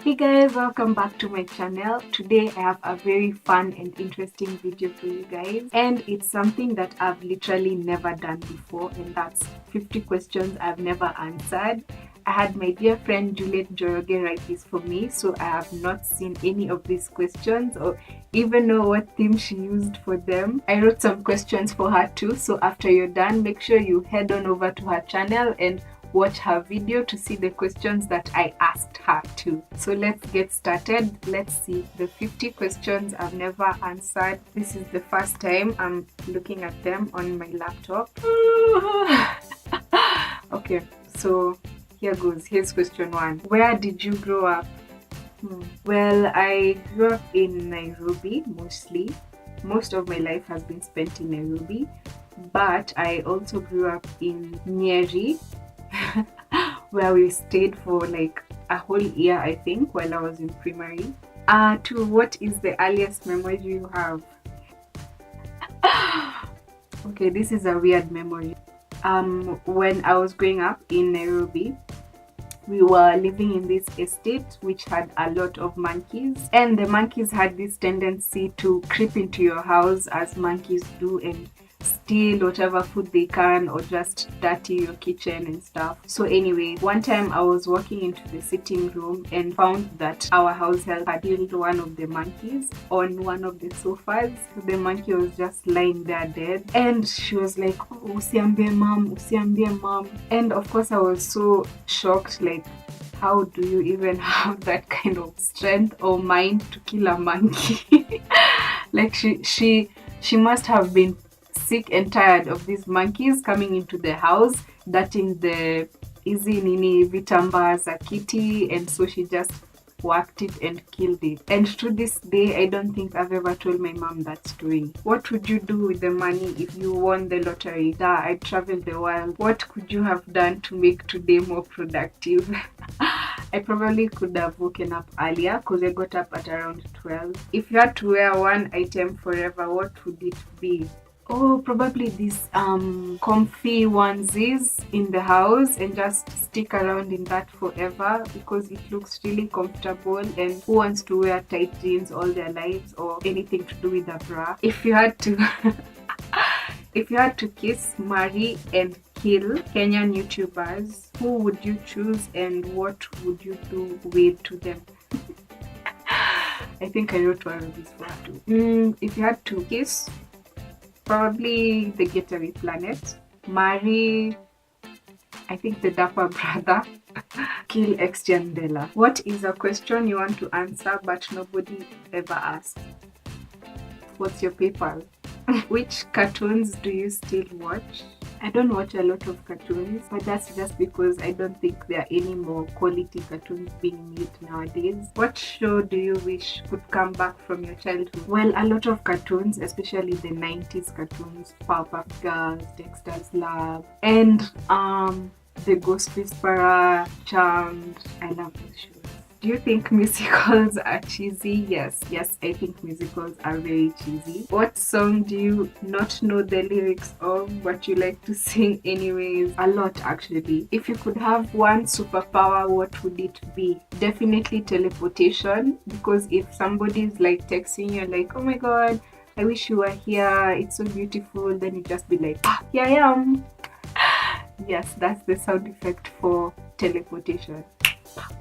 Hey guys, welcome back to my channel. Today I have a very fun and interesting video for you guys, and it's something that I've literally never done before, and that's 50 questions I've never answered. I had my dear friend Juliet Njoroge write this for me, so I have not seen any of these questions or even know what theme she used for them. I wrote some questions for her too, so after you're done, make sure you head on over to her channel and watch her video to see the questions that I asked her too. So let's get started. Let's see the 50 questions I've never answered. This is the first time I'm looking at them on my laptop. Okay, so here goes. Here's question 1. Where did you grow up? Well, I grew up in Nairobi mostly. Most of my life has been spent in Nairobi, but I also grew up in Nyeri, where we stayed for like a whole year, I think, while I was in primary. What is the earliest memory you have? Okay, this is a weird memory. When I was growing up in Nairobi, we were living in this estate which had a lot of monkeys, and the monkeys had this tendency to creep into your house, as monkeys do, and steal whatever food they can or just dirty your kitchen and stuff. So anyway, one time I was walking into the sitting room and found that our house help had killed one of the monkeys on one of the sofas. The monkey was just lying there dead, and she was like, "Oh, usiambie mom." And of course I was so shocked, like, how do you even have that kind of strength or mind to kill a monkey? Like she must have been sick and tired of these monkeys coming into the house, dirtying the easy nini vitamba za kitty, and so she just whacked it and killed it. And to this day, I don't think I've ever told my mom that story. What would you do with the money if you won the lottery? I'd travel the world. What could you have done to make today more productive? I probably could have woken up earlier because I got up at around 12. If you had to wear one item forever, what would it be? Oh, probably these comfy onesies in the house, and just stick around in that forever because it looks really comfortable, and who wants to wear tight jeans all their lives or anything to do with a bra? If you had to if you had to kiss, marry and kill Kenyan YouTubers, who would you choose and what would you do with to them? I think I wrote one of these for two. If you had to kiss, probably the Getaway Planet. Marry, I think, the Dapper Brother. Kill Ex-Jandela. What is a question you want to answer but nobody ever asked? What's your PayPal? Which cartoons do you still watch? I don't watch a lot of cartoons, but that's just because I don't think there are any more quality cartoons being made nowadays. What show do you wish could come back from your childhood? Well, a lot of cartoons, especially the 90s cartoons, Powerpuff Girls, Dexter's Lab, and the Ghost Whisperer, Charmed. I love those shows. Do you think musicals are cheesy? Yes, I think musicals are very cheesy. What song do you not know the lyrics of but you like to sing anyways? A lot, actually. If you could have one superpower, what would it be? Definitely teleportation, because if somebody's like texting you like, "Oh my god, I wish you were here, it's so beautiful," then you just be like, "Here I am." Yes, that's the sound effect for teleportation.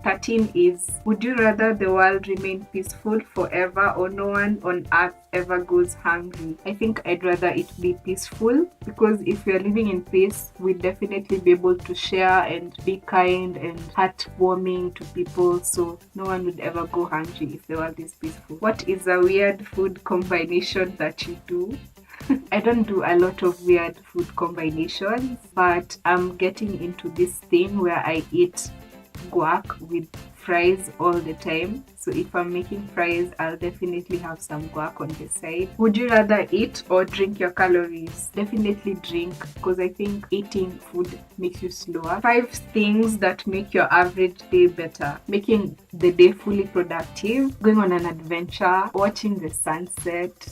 13 is, would you rather the world remain peaceful forever or no one on earth ever goes hungry? I think I'd rather it be peaceful, because if we are living in peace, we'd definitely be able to share and be kind and heartwarming to people, so no one would ever go hungry if the world is peaceful. What is a weird food combination that you do? I don't do a lot of weird food combinations, but I'm getting into this thing where I eat guac with fries all the time. So if I'm making fries, I'll definitely have some guac on the side. Would you rather eat or drink your calories? Definitely drink, because I think eating food makes you slower. 5 things that make your average day better. Making the day fully productive, going on an adventure, watching the sunset,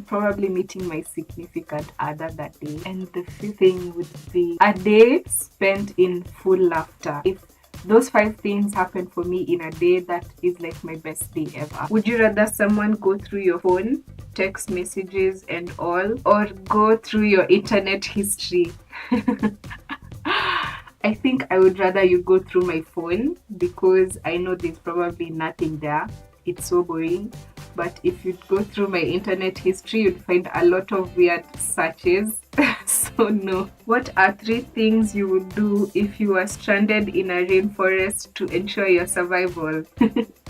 probably meeting my significant other that day. And the 5th thing would be a day spent in full laughter. If those 5 things happen for me in a day. That is like my best day ever. Would you rather someone go through your phone, text messages and all, or go through your internet history? I think I would rather you go through my phone, because I know there's probably nothing there. It's so boring. But if you'd go through my internet history, you'd find a lot of weird searches. So no. What are 3 things you would do if you were stranded in a rainforest to ensure your survival?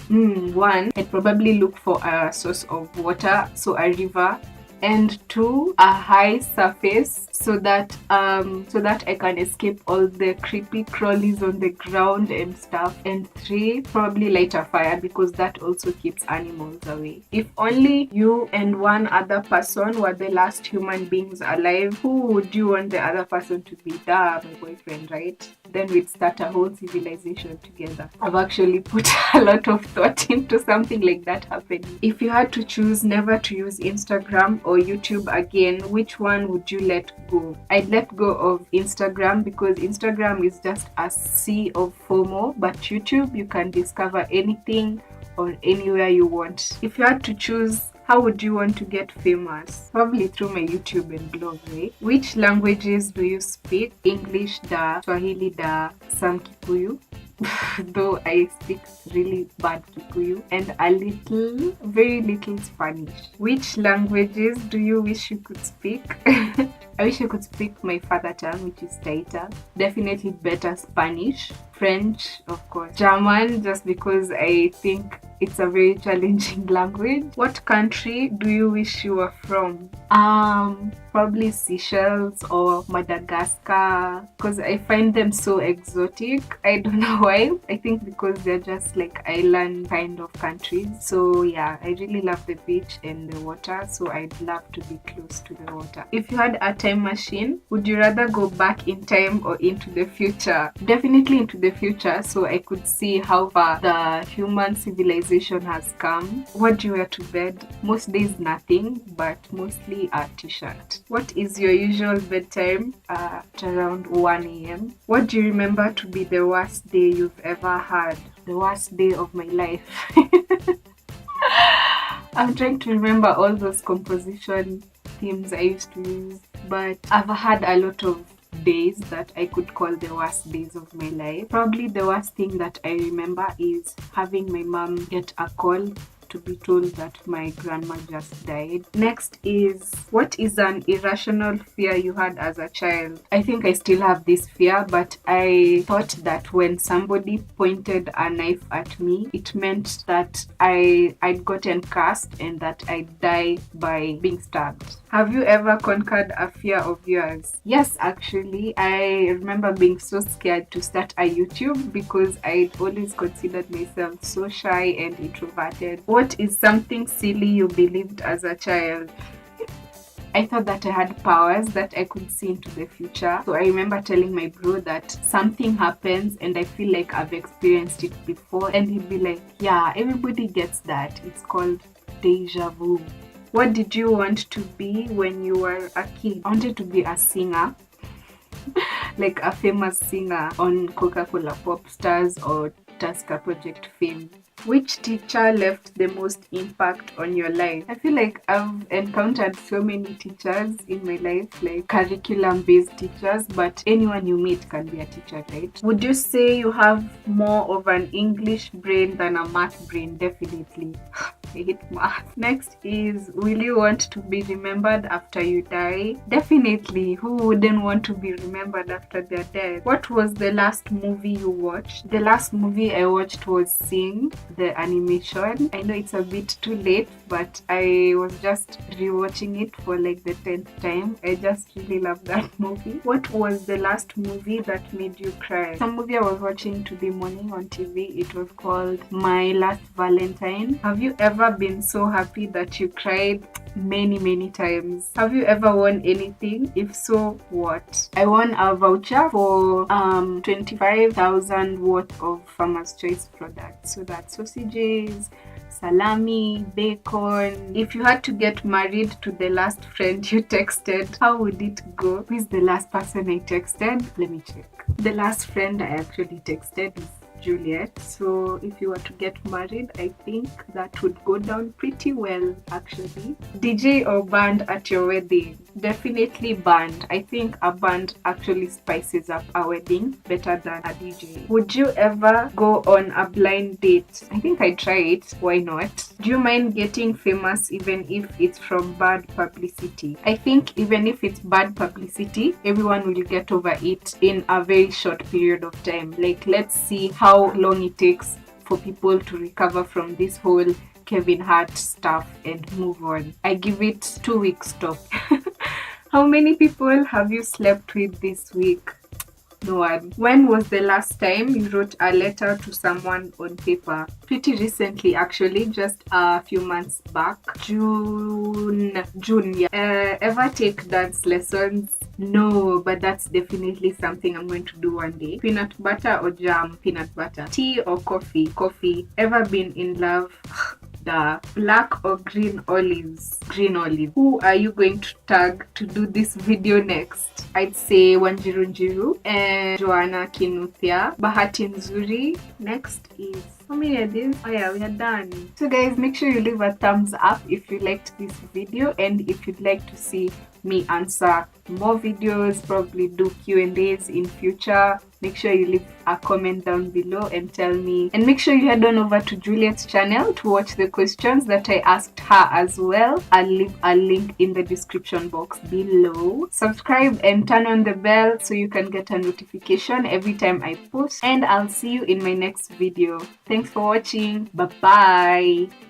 1, I'd probably look for a source of water, so a river. And 2, a high surface, so that I can escape all the creepy crawlies on the ground and stuff. And 3, probably light a fire, because that also keeps animals away. If only you and one other person were the last human beings alive, who would you want the other person to be? Duh, my boyfriend, right? Then we'd start a whole civilization together. I've actually put a lot of thought into something like that happening. If you had to choose never to use Instagram or YouTube again, which one would you let go? I'd let go of Instagram, because Instagram is just a sea of FOMO, but YouTube, you can discover anything or anywhere you want. If you had to choose, how would you want to get famous? Probably through my YouTube and blog, right? Which languages do you speak? English, da. Swahili, da. Some Kikuyu. Though I speak really bad Kikuyu, and a little, very little Spanish. Which languages do you wish you could speak? I wish I could speak my father tongue, which is Taita. Definitely better Spanish. French, of course. German, just because I think it's a very challenging language. What country do you wish you were from? Probably Seychelles or Madagascar, because I find them so exotic. I don't know why. I think because they're just like island kind of countries. So yeah, I really love the beach and the water, so I'd love to be close to the water. If you had a time machine, would you rather go back in time or into the future? Definitely into the future, so I could see how far the human civilization has come. What do you wear to bed? Most days nothing, but mostly a t-shirt. What is your usual bedtime? At around 1 a.m. What do you remember to be the worst day you've ever had? The worst day of my life. I'm trying to remember all those composition themes I used to use, but I've had a lot of days that I could call the worst days of my life. Probably the worst thing that I remember is having my mom get a call to be told that my grandma just died. Next is, what is an irrational fear you had as a child? I think I still have this fear, but I thought that when somebody pointed a knife at me, it meant that I'd gotten cursed and that I'd die by being stabbed. Have you ever conquered a fear of yours? Yes, actually. I remember being so scared to start a YouTube because I'd always considered myself so shy and introverted. What is something silly you believed as a child? I thought that I had powers, that I could see into the future. So I remember telling my bro that something happens and I feel like I've experienced it before. And he'd be like, yeah, everybody gets that. It's called deja vu. What did you want to be when you were a kid? I wanted to be a singer. Like a famous singer on Coca-Cola Pop Stars or Tusker Project fame. Which teacher left the most impact on your life? I feel like I've encountered so many teachers in my life, like curriculum-based teachers, but anyone you meet can be a teacher, right? Would you say you have more of an English brain than a math brain? Definitely. I hate math. Next is, will you want to be remembered after you die? Definitely. Who wouldn't want to be remembered after they're dead? What was the last movie you watched? The last movie I watched was Sing, the animation. I know it's a bit too late, but I was just rewatching it for like the 10th time. I just really love that movie. What was the last movie that made you cry? Some movie I was watching today morning on TV. It was called My Last Valentine. Have you ever been so happy that you cried? Many times. Have you ever won anything? If so, what? I won a voucher for 25,000 worth of Farmer's Choice products. So that's sausages, salami, bacon. If you had to get married to the last friend you texted, how would it go? Who is the last person I texted? Let me check. The last friend I actually texted is Juliet. So if you were to get married, I think that would go down pretty well actually. DJ or band at your wedding? Definitely band. I think a band actually spices up a wedding better than a DJ. Would you ever go on a blind date? I think I'd try it. Why not? Do you mind getting famous even if it's from bad publicity? I think even if it's bad publicity, everyone will get over it in a very short period of time. Like, let's see how long it takes for people to recover from this whole Kevin Hart stuff and move on. I give it 2 weeks top. How many people have you slept with this week? No one. When was the last time you wrote a letter to someone on paper? Pretty recently, actually, just a few months back. June, yeah. Ever take dance lessons? No, but that's definitely something I'm going to do one day. Peanut butter or jam? Peanut butter. Tea or coffee? Coffee. Ever been in love? The black or green olives? Green olive. Who are you going to tag to do this video next? I'd say Wanjiru Njiru and Joanna Kinuthia. Bahati Nzuri. Next is, how many are these? Oh yeah, we are done. So guys, make sure you leave a thumbs up if you liked this video, and if you'd like to see me answer more videos, probably do Q&As in future, make sure you leave a comment down below and tell me. And make sure you head on over to Juliet's channel to watch the questions that I asked her as well. I'll leave a link in the description box below. Subscribe and turn on the bell so you can get a notification every time I post. And I'll see you in my next video. Thanks for watching. Bye bye.